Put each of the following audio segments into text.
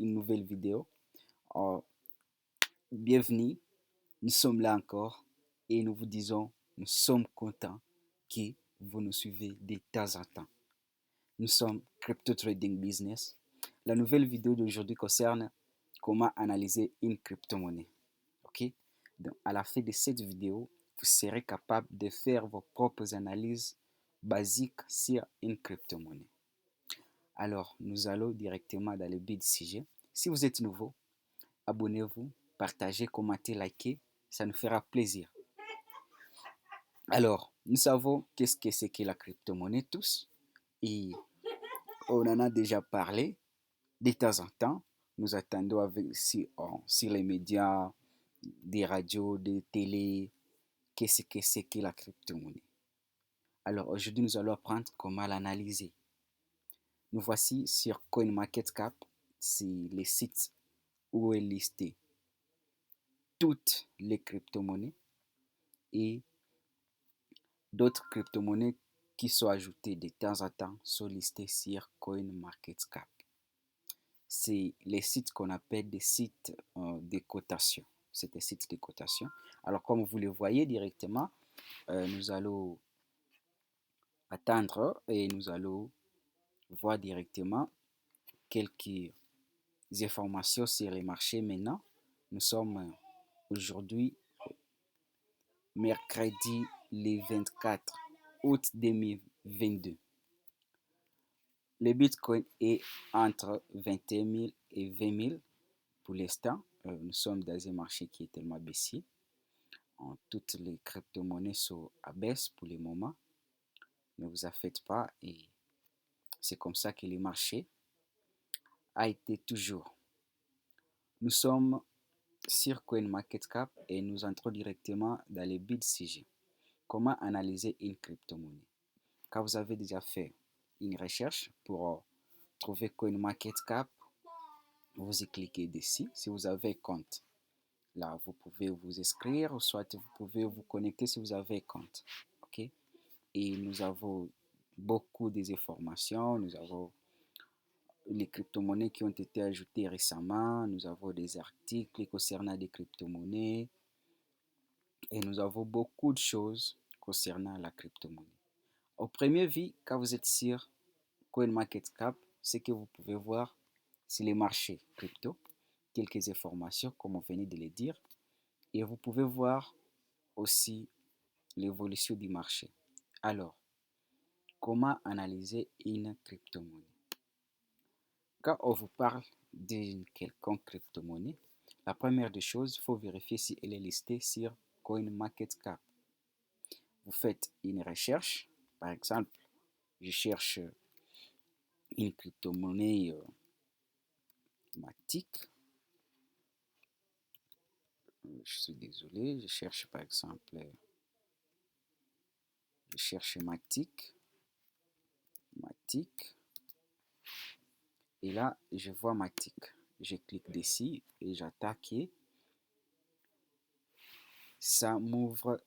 une nouvelle vidéo. Euh, Bienvenue, nous sommes là encore et nous vous disons, nous sommes contents que vous nous suivez de temps en temps. Nous sommes Crypto Trading Business. La nouvelle vidéo d'aujourd'hui concerne comment analyser une crypto-monnaie. Ok? Donc, à la fin de cette vidéo, vous serez capable de faire vos propres analyses basiques sur une crypto-monnaie. Alors, nous allons directement dans le bid sujet. Si vous êtes nouveau, abonnez-vous, partagez, commentez, likez, ça nous fera plaisir. Alors, nous savons qu'est-ce que c'est que la crypto-monnaie tous et on en a déjà parlé de temps en temps. Nous attendons sur les médias, des radios, des télés, qu'est-ce que c'est que la crypto-monnaie. Alors, aujourd'hui, nous allons apprendre comment l'analyser. Nous voici sur CoinMarketCap, c'est le site où est listé toutes les crypto-monnaies et d'autres crypto-monnaies qui sont ajoutées de temps en temps sont listées sur CoinMarketCap. C'est les sites qu'on appelle des sites de cotation. C'est des sites de cotation. Alors, comme vous le voyez directement, nous allons attendre et nous allons voir directement quelques informations sur les marchés maintenant. Nous sommes aujourd'hui mercredi le 24 août 2022. Le Bitcoin est entre 21 000 et 20 000 pour l'instant. Nous sommes dans un marché qui est tellement baissier. Toutes les crypto-monnaies sont à baisse pour le moment. Ne vous affectez pas et c'est comme ça que le marché a été toujours. Nous sommes sur CoinMarketCap et nous entrons directement dans les bid sujet. Comment analyser une crypto-monnaie? Quand vous avez déjà fait une recherche pour trouver CoinMarketCap, vous y cliquez dessus. Si vous avez compte, là, vous pouvez vous inscrire, ou soit vous pouvez vous connecter si vous avez compte. OK? Et nous avons beaucoup d'informations. Nous avons les crypto-monnaies qui ont été ajoutées récemment. Nous avons des articles concernant des crypto-monnaies. Et nous avons beaucoup de choses concernant la crypto-monnaie. Au premier vue, quand vous êtes sur CoinMarketCap, c'est que vous pouvez voir sur les marchés crypto quelques informations, comme on venait de le dire. Et vous pouvez voir aussi l'évolution du marché. Alors, comment analyser une crypto-monnaie? Quand on vous parle d'une quelconque crypto-monnaie, la première des choses, il faut vérifier si elle est listée sur CoinMarketCap. Vous faites une recherche, par exemple, je cherche une crypto-monnaie Matic. Je suis désolé, je cherche par exemple, je cherche Matic. Et là, je vois Matic. Je clique dessus et j'attaque. Ça m'ouvre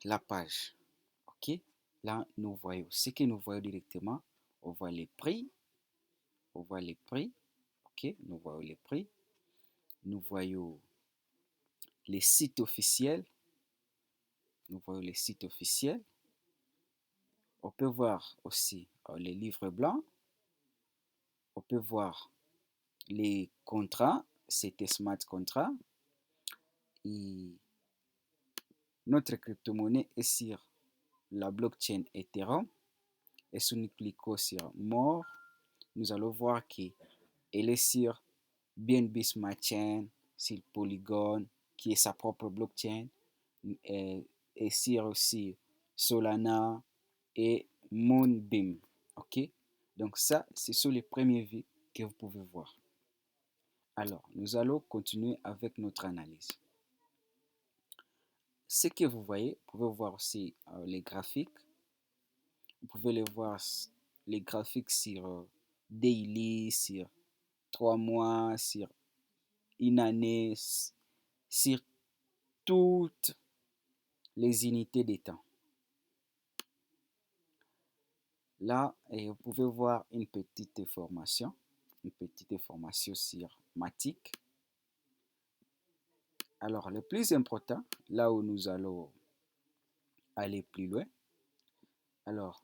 la page. OK? Là, nous voyons ce que nous voyons directement. On voit les prix. On voit les prix. OK? Nous voyons les prix. Nous voyons les sites officiels. Nous voyons les sites officiels. On peut voir aussi les livres blancs. On peut voir les contrats. C'était smart contract. Et notre crypto-monnaie est sur la blockchain Ethereum. Et si nous cliquons sur More, nous allons voir qu'elle est sur BNB Smart Chain, sur Polygon, qui est sa propre blockchain, et sur aussi Solana et Moonbeam. OK? Donc ça, c'est sur les premiers vues que vous pouvez voir. Alors, nous allons continuer avec notre analyse. Ce que vous voyez, vous pouvez voir aussi les graphiques. Vous pouvez les voir, les graphiques sur daily, sur 3 mois, sur une année, sur toutes les unités de temps. Là, vous pouvez voir une petite information. une petite information sur Matic. Alors, le plus important, là où nous allons aller plus loin, alors,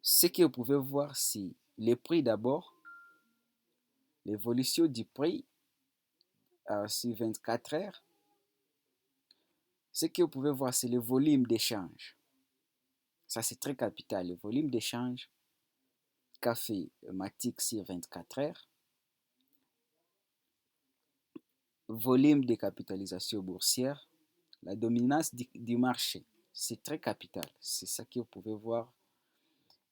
ce que vous pouvez voir, c'est les prix d'abord, l'évolution du prix sur 24 heures. Ce que vous pouvez voir, c'est le volume d'échange. Ça, c'est très capital. Le volume d'échange qu'a fait Matic sur 24 heures. Volume de capitalisation boursière. La dominance du marché. C'est très capital. C'est ça que vous pouvez voir.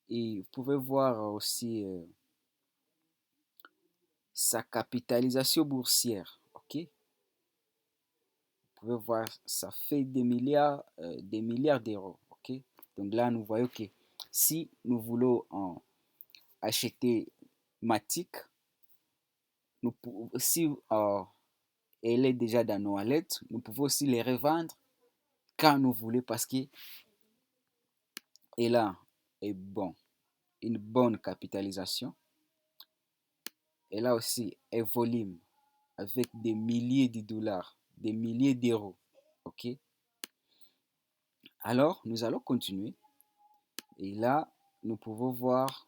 Et vous pouvez voir aussi sa capitalisation boursière. OK? Vous pouvez voir, ça fait des milliards d'euros. OK? Donc là, nous voyons que si nous voulons acheter Matic, si elle est déjà dans nos wallets, nous pouvons aussi les revendre quand nous voulons parce qu'elle a une bonne capitalisation. Elle a aussi un volume avec des milliers de dollars, des milliers d'euros. OK? Alors, nous allons continuer. Et là, nous pouvons voir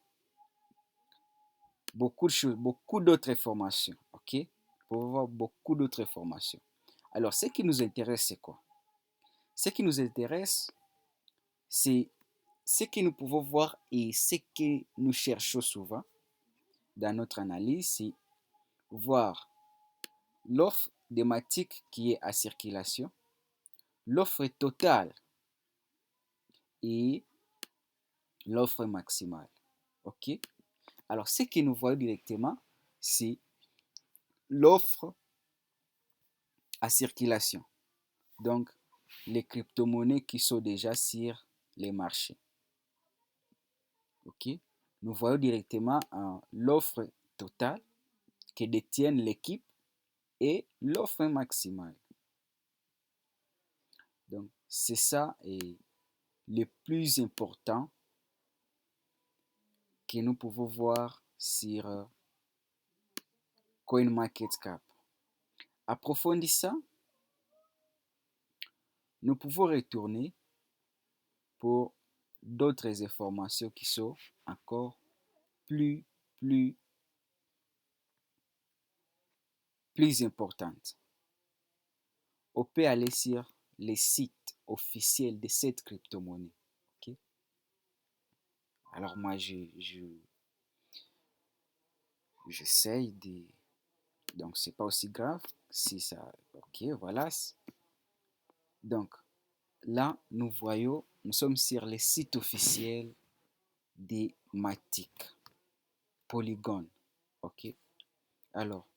beaucoup de choses, beaucoup d'autres informations. OK? Nous pouvons voir beaucoup d'autres informations. Alors, ce qui nous intéresse, c'est quoi? Ce qui nous intéresse, c'est ce que nous pouvons voir et ce que nous cherchons souvent dans notre analyse, c'est voir l'offre thématique qui est à circulation, l'offre totale et l'offre maximale. OK? Alors, ce que nous voyons directement, c'est l'offre à circulation. Donc, les crypto-monnaies qui sont déjà sur les marchés. OK? Nous voyons directement l'offre totale que détiennent l'équipe et l'offre maximale. Donc, c'est ça et le plus important que nous pouvons voir sur CoinMarketCap. Approfondissant, nous pouvons retourner pour d'autres informations qui sont encore plus importantes. On peut aller sur les sites officiels de cette crypto-monnaie. Okay? Alors moi, j'essaye de... Donc, c'est pas aussi grave si ça... Ok, voilà. Donc, là, nous voyons, nous sommes sur les sites officiels des Matic, Polygon. Ok. Alors,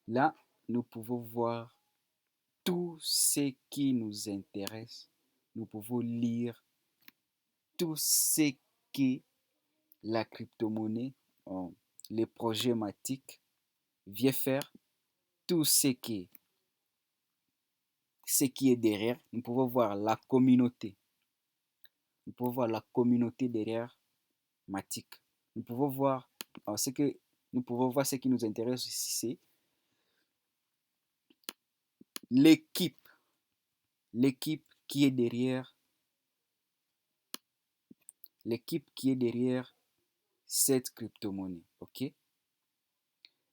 là, nous pouvons voir tout ce qui nous intéresse. Nous pouvons lire tout ce que la crypto-monnaie, les projets Matic vient faire, tout ce qui est derrière. Nous pouvons voir la communauté. Nous pouvons voir la communauté derrière Matic. Nous pouvons voir ce qui nous intéresse ici, c'est l'équipe. L'équipe qui est derrière cette crypto-monnaie. OK?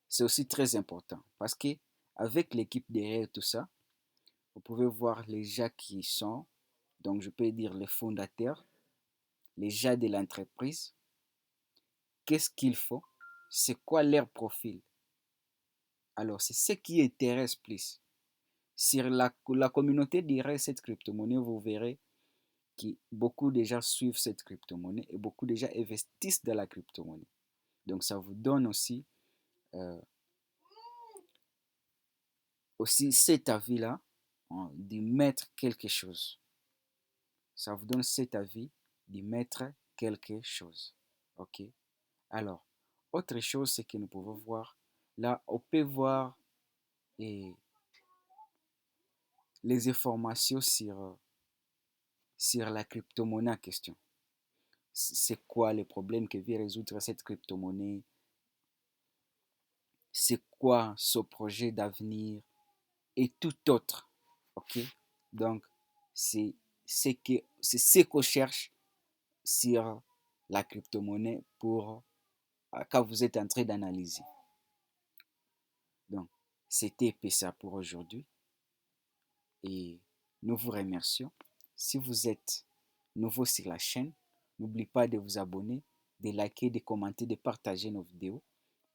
C'est aussi très important parce que avec l'équipe derrière tout ça, vous pouvez voir les gens qui sont, donc je peux dire les fondateurs, les gens de l'entreprise. Qu'est-ce qu'ils font? C'est quoi leur profil? Alors, c'est ce qui intéresse plus. Sur la communauté derrière cette crypto-monnaie, vous verrez que beaucoup de gens suivent cette crypto-monnaie et beaucoup de gens investissent dans la crypto-monnaie. Donc, ça vous donne aussi cet avis-là de mettre quelque chose. Ça vous donne cet avis de mettre quelque chose. OK? Alors, autre chose, c'est que nous pouvons voir, là, on peut voir les informations sur la crypto-monnaie en question. C'est quoi les problèmes que vient résoudre cette crypto-monnaie? c'est quoi ce projet d'avenir et tout autre. OK? Donc, c'est c'est ce qu'on cherche sur la crypto-monnaie pour quand vous êtes en train d'analyser. Donc, c'était PSA pour aujourd'hui et nous vous remercions. Si vous êtes nouveau sur la chaîne, n'oubliez pas de vous abonner, de liker, de commenter, de partager nos vidéos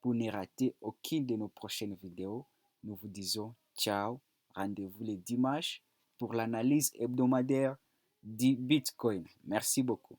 pour ne rater aucune de nos prochaines vidéos. Nous vous disons ciao, rendez-vous le dimanche pour l'analyse hebdomadaire du Bitcoin. Merci beaucoup.